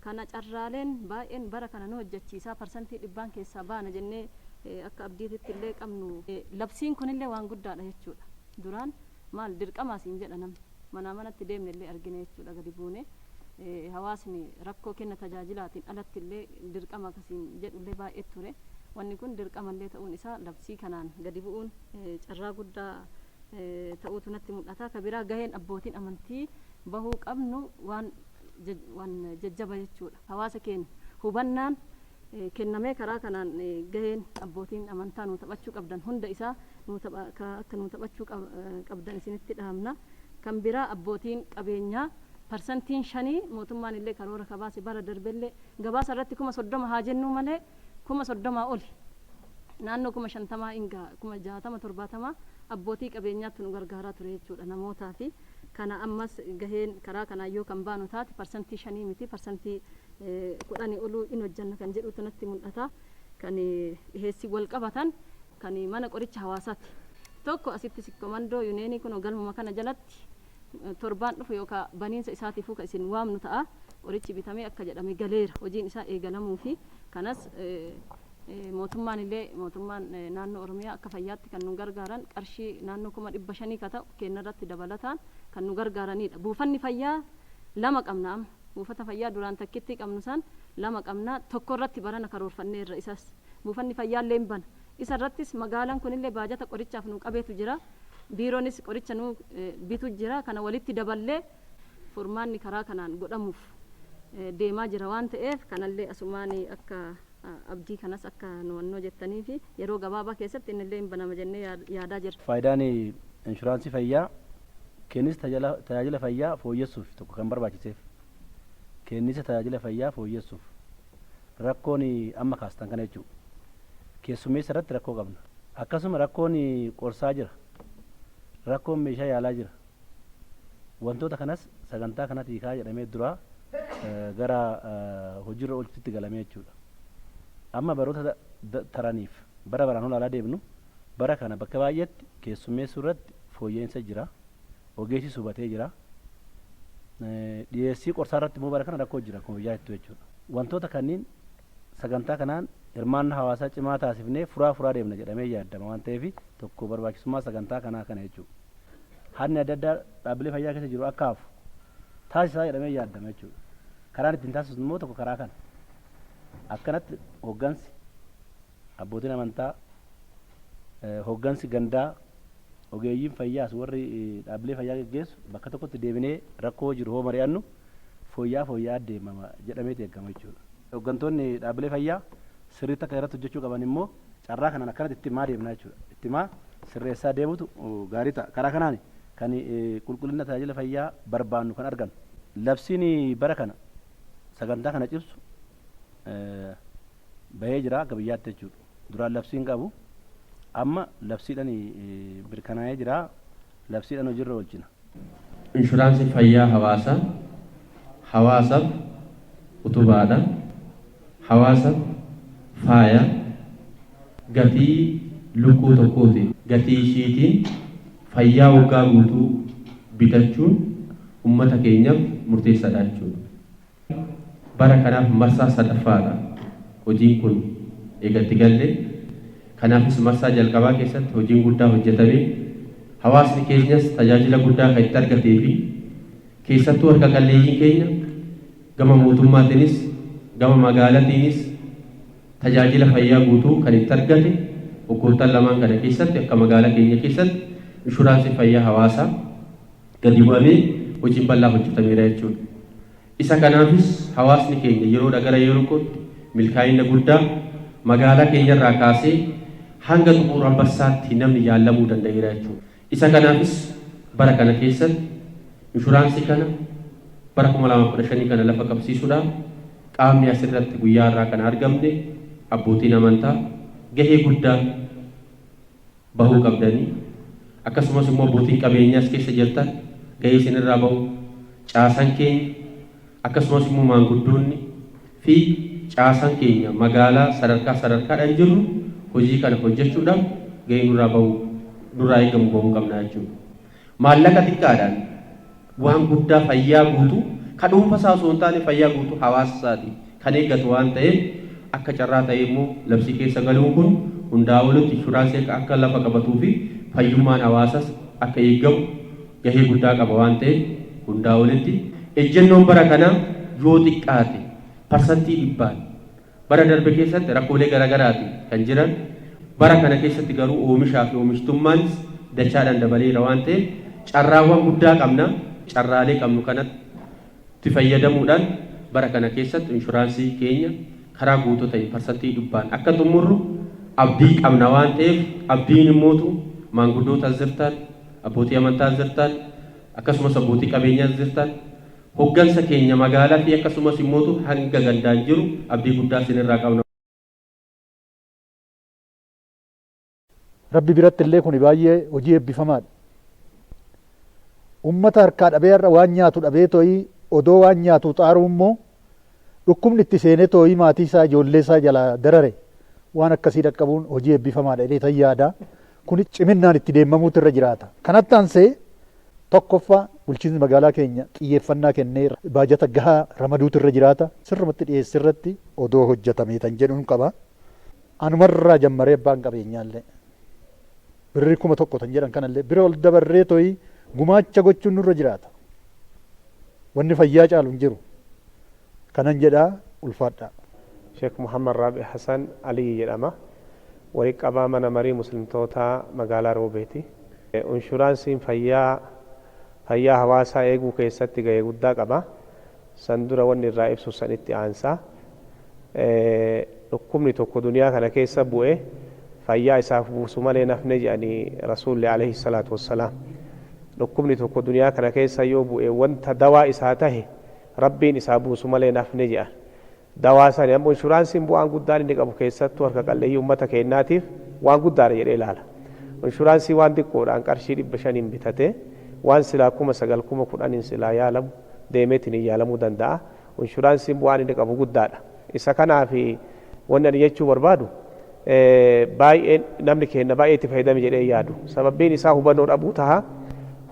kana carraaleen baay'een bara kana nu hojjechiisaa parsantii dhibbaan keessaa baana jennee akka abdiitti illee qabnu labsiin kunillee waan guddaadha jechuudha. Duraan maal dirqama siin jedha namni mana manatti deemne illee argine jechuudha gadi buune hawaasni rakkoo kenna tajaajilaatiin alatti illee dirqama akkasiin jedhu illee baay'ee ture. Wanni kun dirqama illee ta'uun isaa labsii kanaan gadi bu'uun carraa guddaa ta'uutu natti mul'ata. Kabiraa gaheen abbootiin amantii bahuu qabnu waan jajjaba jechuudha. Hawaasa keenya hubannaan kennamee karaa kanaan gaheen abbootiin amantaa nu taphachuu qabdan hunda isaa akka nu taphachuu qabdan isinitti dhaamna. Kan biraa abbootiin qabeenyaa parsantiin 5 mootummaan illee karoora kabaase bara darbellee gabaasa irratti 30,000 haa jennu malee 30,000 oli naannoo 50,000 inga 60-70 abbootii qabeenyaatti nu gargaaraa ture jechuudha namootaa fi kana ammas gaheen karaa kanaa yoo kan baanu taate parsantii 5 miti parsantii 10 oluu in hojjanna kan jedhutu natti mul'ata. Kan dhiheessii wal qabatan kan mana qoricha hawaasaati tokko asitti sikkomandoo yuuneenii kun galmuma kana jalatti torbaan dhufu yookaan baniinsa isaatiifuu kan isin waamnu ta'a qorichi bitamee akka jedhame galeera hojiin isaa eegalamuu fi kanas mootummaan naannoo Oromiyaa akka fayyaatti kan nu gargaaran qarshii naannoo 500 ka ta'u kennarratti dabalataan kan nu gargaaranidha. Buufanni fayyaa 2 qabna amma buufata fayyaa duraan takkitti qabnu san 2 qabna tokko irratti barana karoorfanneerra isas buufanni fayyaa illee bana isa irrattis magaalaan kunillee baajata qorichaaf nu qabeetu jira biiroonis qoricha nu bitu jira kana walitti daballee furmaanni karaa kanaan godhamuuf deemaa jira waan ta'eef kanallee asumaanii akka abdii kanas akka nuwannoo jettanii fi yeroo gabaabaa keessatti innillee banama jennee yaadaa jirra. Faayidaan inshuraansii fayyaa kennis tajaajila fayyaa fooyyessuuf tokko kan barbaachiseef kennisa tajaajila fayyaa fooyyessuuf rakkoon amma kaastan kana jechuudha. Keessummeessa irratti rakkoo qabna. Akkasuma rakkoon qorsaa jira. Rakkoon meeshaa yaalaa jira. Wantoota kanas sagantaa kanatti hiikaa jedhamee dura gara hojiirra oolchuutti galamee jechuudha. Amma baroota taraniif bara baraan olaalaa deemnu bara kana bakka baay'eetti keessummeessuu irratti fooyya'insa jira. Ogeessi hubatee jira. Dhiyeessii qorsaa irratti immoo bara kana rakkoo jira akkuma biyyaa jettu jechuudha. Wantoota kanneen sagantaa kanaan hirmaannaa hawaasaa cimaa taasifnee furaa deemna jedhamee yaadama waan ta'eef tokko barbaachisummaa sagantaa kanaa kana jechuudha. Haalli adda addaa dhaabbilee fayyaa keessa jiru akka hafu taasisaa jedhamee yaadama jechuudha. Karaan ittiin taasisnu immoo tokko karaa kana. Akkanatti hoggansi abbootiin amantaa hoggansi gandaa ogeeyyiin fayyaas warri dhaabbilee fayyaa geggeessu bakka tokkotti deebinee rakkoo jiru hoo mari'annu fooyya'aa deemama jedhamee eegama jechuudha. Hoggantoonni dhaabbilee fayyaa sirriitti akka irratti hojjechuu qaban immoo carraa kanaan akkanatti itti himaa deemna jechuudha. Itti himaa sirreessaa deemutu gaarii ta'a. Karaa kanaan kan qulqullina tajaajila fayyaa barbaannu kan argannu. Labsiin bara kana sagantaa kana cibsu bahee jira akka biyyaatti jechuudha. Duraan labsiin qabu amma labsiidhaan mirkanaa'ee jira. Labsiidhaan hojiirra oolchina. Inshuraansii fayyaa hawaasaaf utubaadha. Hawaasaaf faaya gatii lukkuu tokkooti. Gatii ishiitiin fayyaa waggaa guutuu bitachuun ummata keenyaaf murteessaadha jechuudha. Bara kanaaf marsaa sadaffaadha hojiin kun eegatti galle. Kanaafis marsaa jalqabaa keessatti hojiin guddaa hojjetamee hawaasni keenyas tajaajila guddaa kan itti argatee fi keessattuu harka qalleeyyiin keenya gama mootummaatiinis gama magaalaatiinis tajaajila fayyaa guutuu kan itti argate waggoottan lamaan kana keessatti akka magaalaa keenya keessatti inshuraansii fayyaa hawaasaa gadi bu'amee hojiin bal'aa hojjetameera jechuudha. Isa kanaafis hawaasni keenya yeroodha gara yerootti milkaa'ina guddaa magaalaa keenyarraa kaasee hanga xumura Ambassaatti namni yaalamuu danda'eera jechuudha. Isa kanaafis bara kana keessatti inshuraansii kana bara 2015 kana lafa qabsiisuudhaan qaamni asirratti guyyaa irraa kan argamne abbootiin amantaa gahee guddaa bahuu qabdanii akkasumas immoo abbootiin qabeenyaas keessa jirtan gahee isinirraa bahu caasan keenya akkasumas immoo maanguddoonni fi caasan keenya magaalaa sadarkaadhaan jirru hojii kana hojjechuudhaaf gahee nurraa eegamu bahuu qabna jechuudha. Maallaqa xiqqaadhaan waan guddaa fayyaa guutuu Kan dhuunfa isaa osoo hin taane fayyaa guutuu hawaasa isaati kan eeggatu waan ta'eef akka carraa ta'e immoo labsii keessa galuun kun hundaa olitti inshuraansii akka lafa qabatuu fi fayyummaan hawaasaas akka eeggamu gahee guddaa qaba waan ta'eef hundaa olitti ejjennoon bara kanaa yoo xiqqaate parsantii 100 bara darbe keessatti rakkoolee garaagaraati kan jiran bara kana keessatti garuu oomishaa fi oomishtummaan dachaadhaan dabaleera waan ta'eef carraawwan guddaa qabna carraalee qabnu kanatti fayyadamuudhaan bara kana keessatti inshuraansii keenya karaa guutuu ta'e parsantii 100 akka xumurru abdii qabna waan ta'eef abdiin immootu maanguddoota jirtan abbootii amantaa jirtan akkasumas abbootii qabeenyaa jirtan hoggansa keenya magaalaa fi akkasumas immootu hanga gandaan jiru abdii guddaa isinirraa qabna. Rabbi biratti illee kun baay'ee hojii eebbifamaadha. Ummata harkaa dhabee irra waan nyaatu dhabee too'ii odoo waan nyaatu xaaruu immoo dhukkubni itti seenee too'ii maatii isaa ijoollee isaa jalaa darare waan akkasii dhaqqabuun hojii eebbifamaadha jedhee tan yaada. Kun ciminaan itti deemamuutu irra jiraata. Kanatti aansee tokkoffaa bulchiinsi magaalaa keenya xiyyeeffannaa kennee baajata gahaa ramaduutu irra jiraata. Sirrumatti dhiyeessii irratti odoo hojjetamee tan jedhuun qaba. Anumarraa jammaree abbaan qabeenyaallee birrii 1,000 tan jedhan kanallee bira ol dabarree too'ii gumaacha gochuun nurra jiraata. Wanni fayyaa caalu hin jiru. Kanan jedhaa ulfaadhaa. Sheekh Muhammad Raabi Hassan Alii jedhama. Walitti qabaa mana marii muslimtoota magaalaa Roobeeti. Inshuraansiin fayyaa hawaasaa eeguu keessatti gahee guddaa qaba. San dura wanni irraa ibsu sanitti aansa. Dhukkubni tokko duniyaa kana keessa bu'e fayyaa isaaf buusu malee nafne jedhanii rasuulli alayhi salaatu wassalaam. Dhukkubni tokko duniyaa kana keessa yoo bu'e wanta dawaa isaa tahe rabbiin isaa buusu malee nafne jedhan. Dawaa sani ammoo inshuraansiin bu'aan guddaan inni qabu keessattuu harka qalleeyyii uummata keenyaatiif waan guddaadha jedhee ilaala. Inshuraansii waan xiqqoodhaan qarshii 500 bitatee waan silaa 9,000 10,000 silaa yaalamu deemeetiin hin yaalamuu danda'a. Inshuraansiin bu'aan inni qabu guddaadha. Isa kanaaf wanni ani jechuu barbaadu baay'ee namni keenya baay'ee itti fayyadame jedhee yaadu. Sababbiin isaa hubannoo dhabuu taha.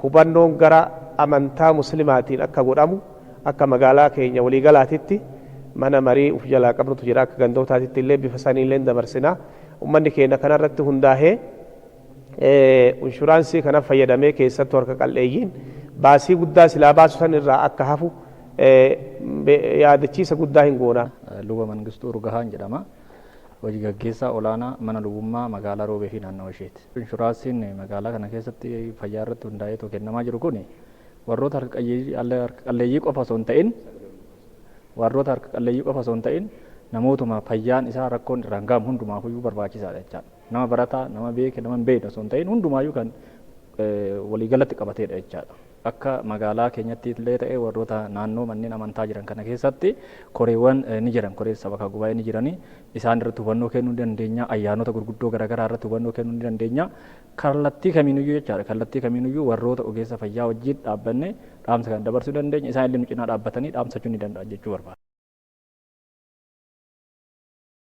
Hubannoon gara amantaa muslimaatiin akka godhamu akka magaalaa keenya waliigalaatitti mana marii uf jalaa qabnutu jira akka gandootaatitti illee bifa saniillee dabarsina. Uummanni keenya kanarratti hundaa'ee inshuraansii kana fayyadamee keessattuu harka qalleeyyiin baasii guddaa silaa baasu san irraa akka hafu yaadachiisa guddaa hin goona. Luba Mangistuu Rugahaan jedhama. Hojii gaggeessaa olaanaa mana lubummaa magaalaa Roobee fi naannoo isheeti. Inshuraansiin magaalaa kana keessatti fayyaa irratti hundaa'ee kennamaa jiru kun warroota harka qalleeyyii qofa osoo hin ta'in namootuma fayyaan isaa rakkoon irraan ga'amu hundumaayyuu barbaachisaadha jechaadha. Nama barataa, nama beeke, nama hin beekne osoo hin ta'in hundumaayyuu kan waliigalatti qabateedha jechaadha. Akka magaalaa keenyatti illee ta'e warroota naannoo manneen amantaa jiran kana keessatti koreewwan ni jiran, koree sabakaa gubaa'ee ni jiranii isaan irratti hubannoo kennuu ni dandeenya, ayyaanota gurguddoo garaagaraa irratti hubannoo kennuu ni dandeenya. Kallattii kamiiniyyuu jechaadha, kallattii kamiiniyyuu warroota ogeessa fayyaa wajjin dhaabbanne dhaamsa kan dabarsuu dandeenya, isaan illee nu cinaa dhaabbatanii dhaamsachuu ni danda'an jechuu barbaada.